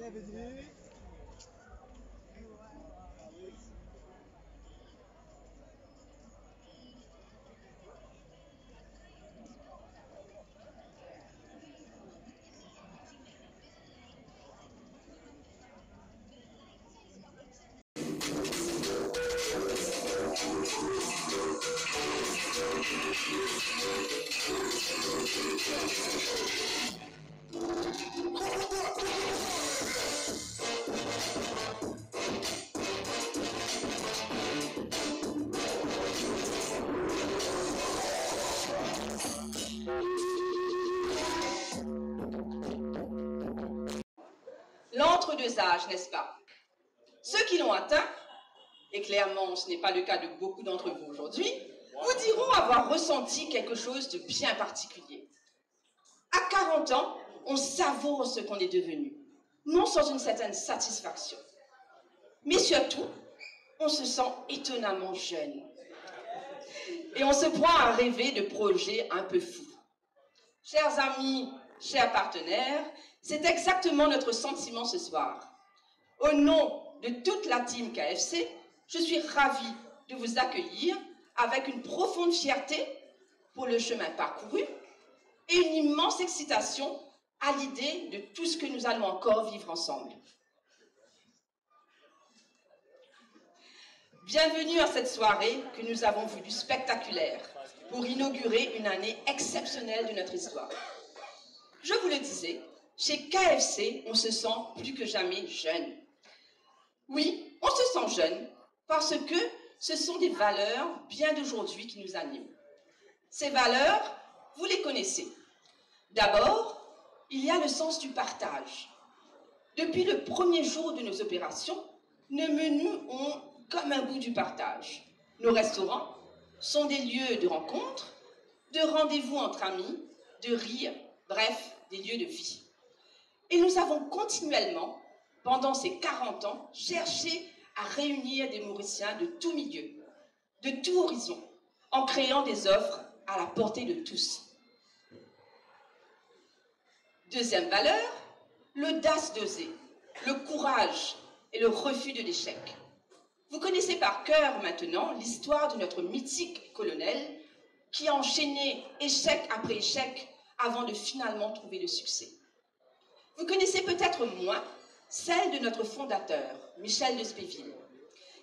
Bienvenue. L'entre-deux âges, n'est-ce pas? Ceux qui l'ont atteint, et clairement ce n'est pas le cas de beaucoup d'entre vous aujourd'hui, vous diront avoir ressenti quelque chose de bien particulier. À 40 ans, on savoure ce qu'on est devenu, non sans une certaine satisfaction. Mais surtout, on se sent étonnamment jeune. Et on se prend à rêver de projets un peu fous. Chers amis, chers partenaires, c'est exactement notre sentiment ce soir. Au nom de toute la team KFC, je suis ravie de vous accueillir avec une profonde fierté pour le chemin parcouru et une immense excitation à l'idée de tout ce que nous allons encore vivre ensemble. Bienvenue à cette soirée que nous avons voulu spectaculaire pour inaugurer une année exceptionnelle de notre histoire. Je vous le disais, chez KFC, on se sent plus que jamais jeune. Oui, on se sent jeune parce que ce sont des valeurs bien d'aujourd'hui qui nous animent. Ces valeurs, vous les connaissez. D'abord, il y a le sens du partage. Depuis le premier jour de nos opérations, nos menus ont comme un goût du partage. Nos restaurants sont des lieux de rencontre, de rendez-vous entre amis, de rire, bref, des lieux de vie. Et nous avons continuellement, pendant ces 40 ans, cherché à réunir des Mauriciens de tout milieu, de tout horizon, en créant des offres à la portée de tous. Deuxième valeur, l'audace d'oser, le courage et le refus de l'échec. Vous connaissez par cœur maintenant l'histoire de notre mythique colonel qui a enchaîné échec après échec avant de finalement trouver le succès. Vous connaissez peut-être moins celle de notre fondateur, Michel Despéville.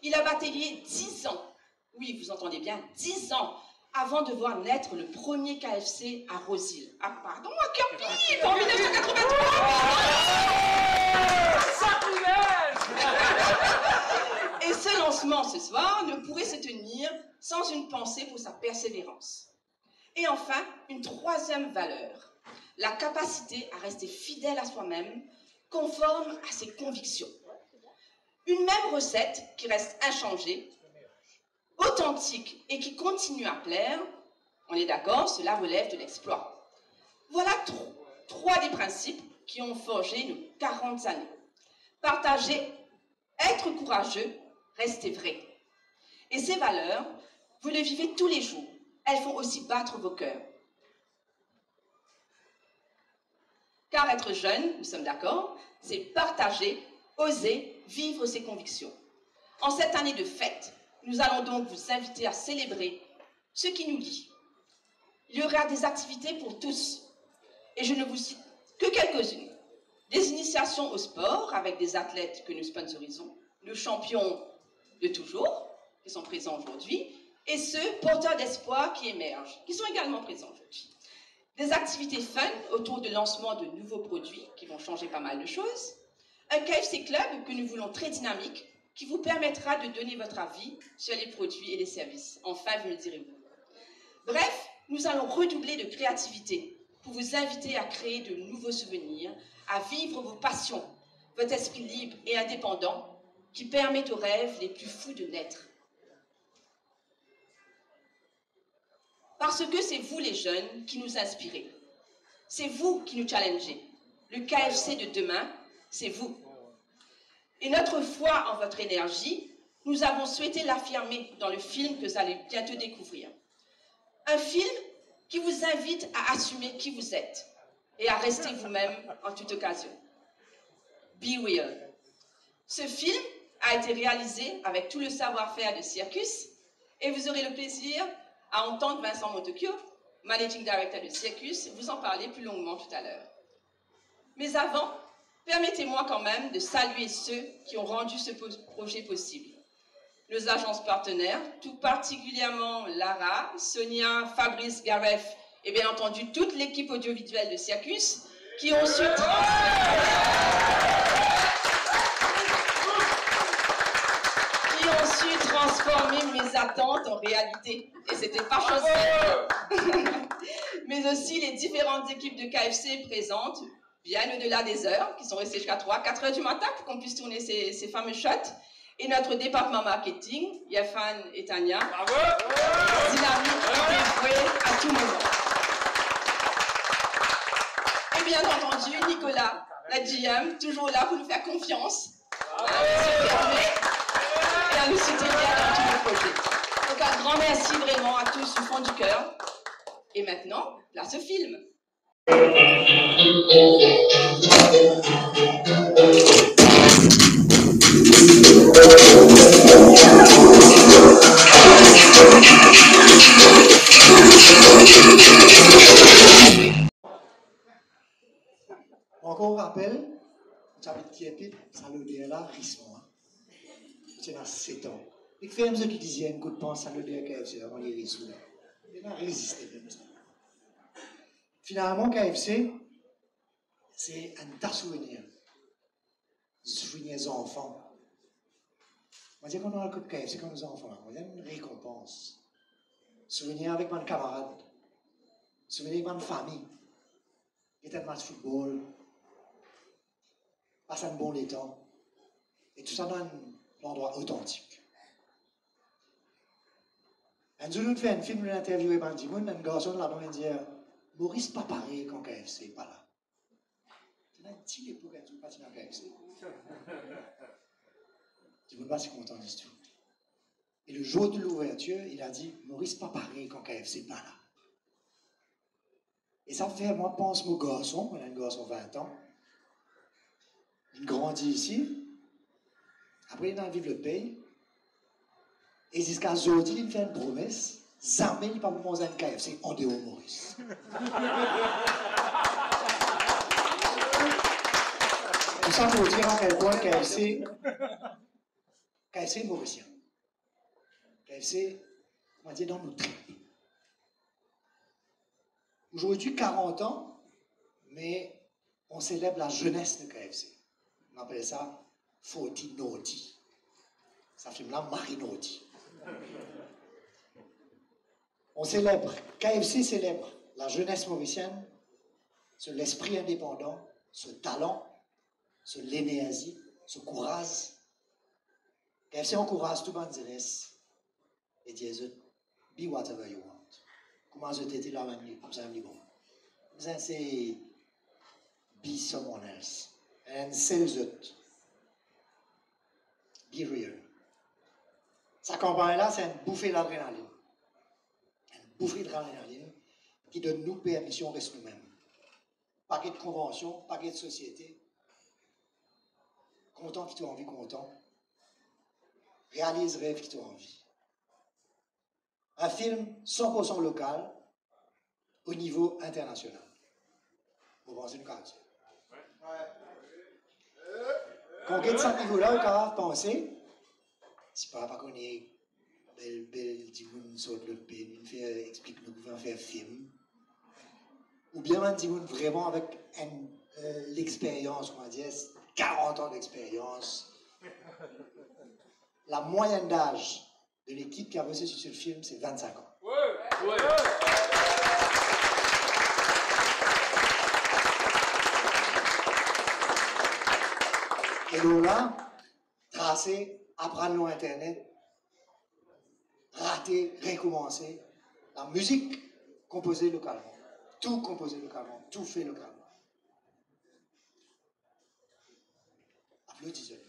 Il a bataillé 10 ans, oui, vous entendez bien, 10 ans, avant de voir naître le premier KFC à Roseville. Ah, pardon, à Kirby, en 1983. Et ce lancement ce soir ne pourrait se tenir sans une pensée pour sa persévérance. Et enfin, une troisième valeur, la capacité à rester fidèle à soi-même, conforme à ses convictions. Une même recette qui reste inchangée, authentique et qui continue à plaire, on est d'accord, cela relève de l'exploit. Voilà trois des principes qui ont forgé nos 40 années. Partager, être courageux, rester vrai. Et ces valeurs, vous les vivez tous les jours. Elles font aussi battre vos cœurs. Car être jeune, nous sommes d'accord, c'est partager, oser, vivre ses convictions. En cette année de fête, nous allons donc vous inviter à célébrer ce qui nous lie. Il y aura des activités pour tous, et je ne vous cite que quelques-unes. Des initiations au sport avec des athlètes que nous sponsorisons, nos champions de toujours, qui sont présents aujourd'hui, et ceux porteurs d'espoir qui émergent, qui sont également présents aujourd'hui. Des activités fun autour du lancement de nouveaux produits qui vont changer pas mal de choses. Un KFC Club que nous voulons très dynamique, qui vous permettra de donner votre avis sur les produits et les services. Enfin, vous me direz-vous. Bref, nous allons redoubler de créativité pour vous inviter à créer de nouveaux souvenirs, à vivre vos passions, votre esprit libre et indépendant qui permet aux rêves les plus fous de naître. Parce que c'est vous les jeunes qui nous inspirez. C'est vous qui nous challengez. Le KFC de demain, c'est vous. Et notre foi en votre énergie, nous avons souhaité l'affirmer dans le film que vous allez bientôt découvrir. Un film qui vous invite à assumer qui vous êtes et à rester vous-même en toute occasion. Be Real. Ce film a été réalisé avec tout le savoir-faire de Circus et vous aurez le plaisir à entendre Vincent Montecchio, Managing Director de Circus, vous en parler plus longuement tout à l'heure. Mais avant, permettez-moi quand même de saluer ceux qui ont rendu ce projet possible. Nos agences partenaires, tout particulièrement Lara, Sonia, Fabrice, Gareth et bien entendu toute l'équipe audiovisuelle de Circus qui ont su transformer mes attentes en réalité. Et c'était pas chose simple. Mais aussi les différentes équipes de KFC présentes, bien au-delà des heures, qui sont restées jusqu'à 3-4 heures du matin pour qu'on puisse tourner ces fameux shots. Et notre département marketing, Yafan et Tania, dynamique et dévouée à tout moment. Et bien entendu, Nicolas, la GM, toujours là pour nous faire confiance, et à nous soutenir dans tous nos projets. Donc un grand merci vraiment à tous du fond du cœur. Et maintenant, place au film. Encore rappel, j'habite qui est ça le dire là, risson. C'est dans 7 ans. Et que fait qui disait une coup de pense, ça le dire KFC, on les risson là. Il a résisté même ça. Finalement, KFC, c'est un tas de souvenirs. Souvenirs des enfants. On dit qu'on a un coup de KFC comme nos enfants, on a une récompense. Souvenirs avec mon camarade. Souvenirs avec ma famille. Était un match de football. Passe un bon temps. Et tout ça dans un endroit authentique. Un jour, nous fait un film, une interview avec Bandimoun, un garçon là-dedans, il dit Maurice pas pareil quand KFC n'est pas là. C'est un petit époque quand tu passes dans KFC. Je ne suis pas si content de tout. Et le jour de l'ouverture, il a dit Maurice pas pareil quand KFC n'est pas là. Et ça fait, moi, pense mon garçon, on a un garçon de 20 ans. Il grandit ici. Après, il a envie de le payer. Et jusqu'à aujourd'hui, il me fait une promesse. Jamais il ne va pas manger un KFC en dehors de Maurice. Tout ça pour dire à quel point KFC est mauricien. KFC, on va dire, dans nos tripes. Aujourd'hui, 40 ans, mais on célèbre la jeunesse de KFC. On appelle ça 40 Naughty. Ça fait là Marie Naughty. On célèbre, KFC célèbre la jeunesse mauricienne, sur l'esprit indépendant, ce talent, ce l'énergie, ce courage. KFC encourage tout le monde et dit be whatever you want. Comment je t'étais là, comme ça, bon. Ça, c'est be someone else. And sell it. Be real. Sa campagne-là, c'est une bouffée d'adrénaline. Une bouffée d'adrénaline qui donne nous permission de rester nous-mêmes. Paquet de conventions, paquet de sociétés. Content qui t'ont envie, content. Réalise rêve qui t'ont envie. Un film 100% local au niveau international. Vous pensez le cas? Quand on quitte ce niveau-là, on peut penser, c'est pas qu'on est belle, dimoun saute le pays, on fait explique nous pouvons faire film. Ou bien on dit vraiment avec l'expérience, on va dire 40 ans d'expérience. La moyenne d'âge de l'équipe qui a bossé sur ce film, c'est 25 ans. Ouais. Et donc là, tracer, apprendre l'eau Internet, rater, recommencer. La musique composée localement. Tout composé localement. Tout fait localement. Applaudissez.